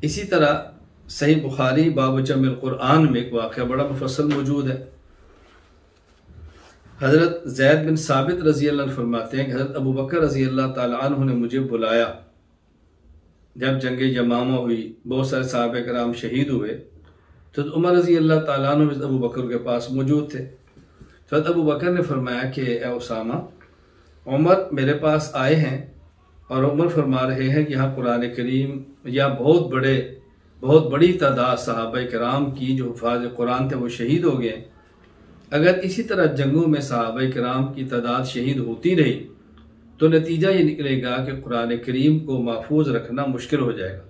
इसी तरह सही बुखारी बाब जमिल कुरान में एक वाक़या बड़ा मुफस्सल मौजूद है। हज़रत ज़ैद बिन साबित रज़ी अल्लाह अन्हु फरमाते हैं कि हज़रत अबू बकर रज़ी अल्लाह ताला अन्हु ने मुझे बुलाया। जब जंग यमामा हुई, बहुत सारे सहाबा किराम शहीद हुए, तो उमर रज़ी अल्लाह ताला अन्हु अबू बकर के पास मौजूद थे। तो अबू बकर ने फरमाया कि ए उसामा, उमर मेरे पास आए हैं और उमर फरमा रहे हैं कि यहाँ कुरान करीम या बहुत बड़ी तादाद सहाबा किराम की जो हुफ़ाज़ कुरान थे वो शहीद हो गए। अगर इसी तरह जंगों में सहाबा किराम की तादाद शहीद होती रही तो नतीजा ये निकलेगा कि कुरान करीम को महफूज रखना मुश्किल हो जाएगा।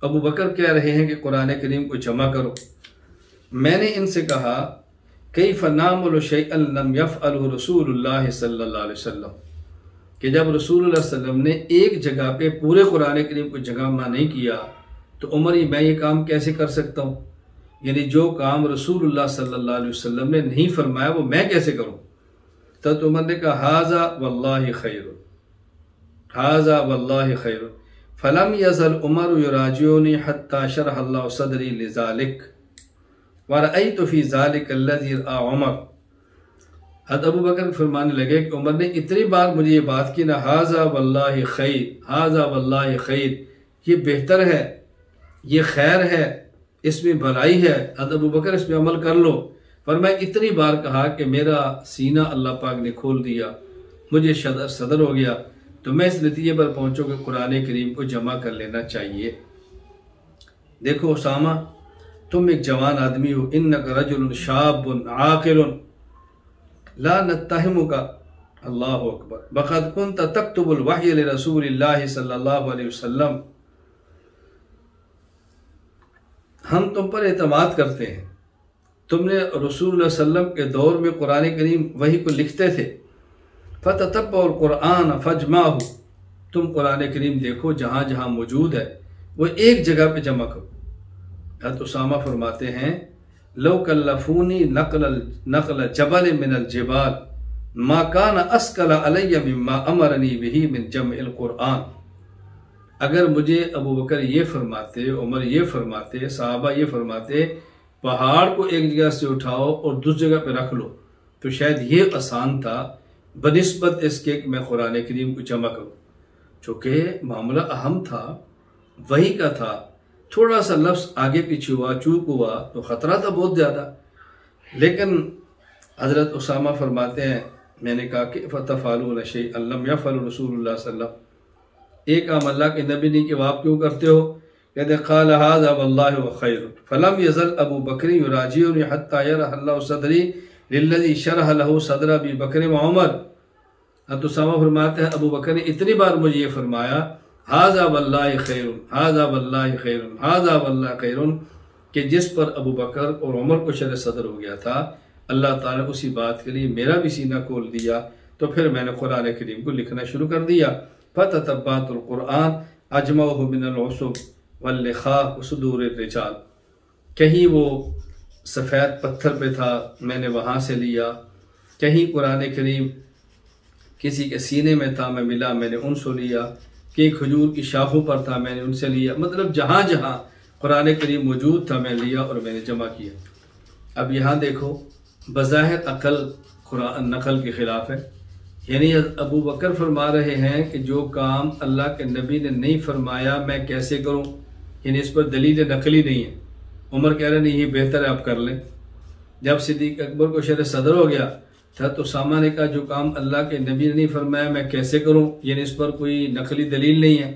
अबू बकर कह रहे हैं कि कुरान करीम को जमा करो। मैंने इनसे कहा कई फ़नामुल शैअन लम यफ़अलहु रसूलुल्लाह सल्लल्लाहु अलैहि वसल्लम, कि जब रसूलुल्लाह सल्लल्लाहु अलैहि वसल्लम ने एक जगह पे पूरे कुरान करीम को जमा नहीं किया तो उमर मैं ये काम कैसे कर सकता हूँ? यानी जो काम रसूलुल्लाह सल्लल्लाहु अलैहि वसल्लम ने नहीं फरमाया वो मैं कैसे करूँ? तो उमर ने कहा हाज़ा वल्लाहि खैरुन, हाज़ा वल्लाहि खैरुन, फलम यज़ल उमर युराजिउनी हत्ता शरह अल्लाहु सदरी लिज़ालिक व रअयतु फी ज़ालिका अल्लज़ी रअा उमर। हज़रत अबू बकर फरमाने लगे कि उमर ने इतनी बार मुझे ये बात की ना, हाज़ा वल्लाहि खैर, हाज़ा वल्लाहि खैर, ये बेहतर है, ये खैर है, इसमें भलाई है, हज़रत अबू बकर इसमें अमल कर लो। पर मैं इतनी बार कहा कि मेरा सीना अल्लाह पाक ने खोल दिया, मुझे सदर हो गया, तो मैं इस नतीजे पर पहुंचो कि कुरान करीम को जमा कर लेना चाहिए। देखो उसामा, तुम एक जवान आदमी हो, इन्नका रजुलुन शाबुन आकिलुन ला नत्तहिमुका, अल्लाहु अकबर, बक़द कुन्त तक्तुबुल वह्य लिरसूलिल्लाहि सल्लल्लाहु अलैहि वसल्लम, हम तुम पर एतमाद करते हैं, तुमने रसूलुल्लाह सल्लम के दौर में कुरान करीम वही को लिखते थे। फ़ततब्बउल कुरान फजमाहु, तुम कुरान करीम देखो जहाँ जहाँ मौजूद है वो एक जगह पे जमा करो। हज़रत उसामा फरमाते हैं लौ कल्लफूनी नक़ल जबल मिनल जिबाल मा कान अस्कल अलैया मिम्मा अमरनी बिही मिन जमइल कुरान। अगर मुझे अबू बकर ये फरमाते, उमर ये फरमाते, सहाबा ये फरमाते पहाड़ को एक जगह से उठाओ और दूसरी जगह पे रख लो, तो शायद ये आसान था बनिस्बत इसके कि मैं कुरान करीम को जमा करूँ। चूँकि मामला अहम था, वही का था, थोड़ा सा लफ्ज़ आगे पीछे हुआ, चूक हुआ तो ख़तरा था बहुत ज़्यादा। लेकिन हज़रत उसामा फरमाते हैं मैंने कहा कि फ़तफ़अलून शैअन लम यफ़अलहु रसूलुल्लाह सल्लल्लाहु अलैहि वसल्लम, एक काम अल्लाह के नबी ने कि आप क्यों करते हो? कहते क़ाल हाज़ा वल्लाहि व खैरुन फलम यज़ल अबू बकर युराजिउनी हत्ता यरह अल्लाहु सदरी लिल्लज़ी शरह लहु सदर अबी बकर व उमर। तो उसामा फरमाते हैं अबू बकर ने इतनी बार मुझे ये फरमाया हाज़ा वल्लाहि खैरुन, हाज़ा वल्लाहि खैरुन, हाज़ा वल्लाहि खैरुन, कि जिस पर अबू बकर और उमर को शर सदर हो गया था, अल्लाह ताला ने उसी बात के लिए मेरा भी सीना खोल दिया। तो फिर मैंने कुरान करीम को लिखना शुरू कर दिया। फ़ततब्बातुल कुरान अजमअहु मिनल उसब वल लिखाह सुदूर रिजाल, कहीं वो सफ़ेद पत्थर पे था मैंने वहाँ से लिया, कहीं कुरान करीम किसी के सीने में था मैं मिला मैंने उनसे लिया, कि खजूर की शाखों पर था मैंने उनसे लिया। मतलब जहाँ जहाँ कुरान करीम मौजूद था मैं लिया और मैंने जमा किया। अब यहाँ देखो बज़ाहिर अकल कुरान नकल के ख़िलाफ़ है। यानी अबू बकर फरमा रहे हैं कि जो काम अल्लाह के नबी ने नहीं फरमाया मैं कैसे करूं, यानी इस पर दलील नकली नहीं है। उमर कह रहे नहीं ये बेहतर है आप कर लें। जब सिद्दीक़ अकबर को शर सदर हो गया था तो उसामा ने कहा जो काम अल्लाह के नबी ने नहीं फरमाया मैं कैसे करूं, यानी इस पर कोई नकली दलील नहीं है।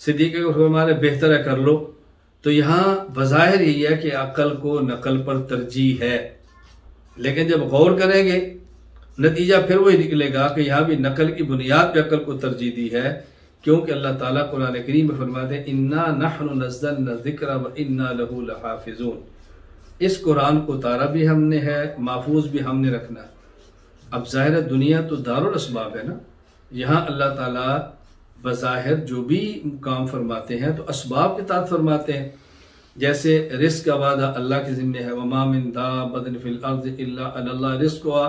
सिद्दीक़ अकबर फरमा रहे बेहतर है कर लो। तो यहाँ बज़ाहिर यही है कि अकल को नकल पर तरजीह है, लेकिन जब गौर करेंगे नतीजा फिर वही निकलेगा कि यहाँ भी नकल की बुनियाद पर अकल को तरजीह दी है, क्योंकि अल्लाह ताला कुरान करीम में फरमाते हैं इन्ना नहनु नज़्ज़लना ज़िक्रा व इन्ना लहू लहाफ़िज़ून। इस कुरान को उतारा भी हमने है, महफूज भी हमने रखना है। अब ज़ाहिर दुनिया तो दारुल असबाब है ना, यहाँ अल्लाह ताला बज़ाहिर जो भी काम फरमाते हैं तो असबाब के तहत फरमाते हैं। जैसे रिस्क का वादा अल्लाह के ज़िम्मे है, वमा मिन दाब्बतिन फिल अर्ज़ि इल्ला अल्लाह रिस्क़ुहा,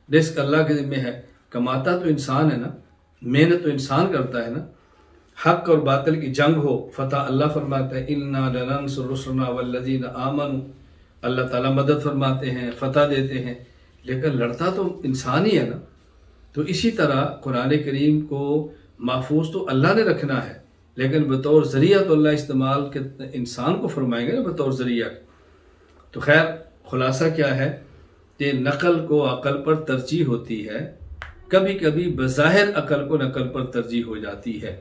रिस्क अल्लाह के ज़िम्मे है। कमाता तो इंसान है ना, मेहनत तो इंसान करता है ना। हक और बातिल की जंग हो, फतह अल्लाह फरमाता है इन्ना लनंसुर रुसलना वल्लज़ीना आमनू, अल्लाह ताला मदद फरमाते हैं, फतह देते हैं, लेकिन लड़ता तो इंसान ही है ना। तो इसी तरह कुरान करीम को महफूज तो अल्लाह ने रखना है, लेकिन बतौर ज़रिया तो अल्लाह इस्तेमाल के इंसान को फरमाएंगे ना बतौर ज़रिया। तो खैर खुलासा क्या है कि नकल को अकल पर तरजीह होती है, कभी कभी बज़ाहिर अकल को नकल पर तरजीह हो जाती है।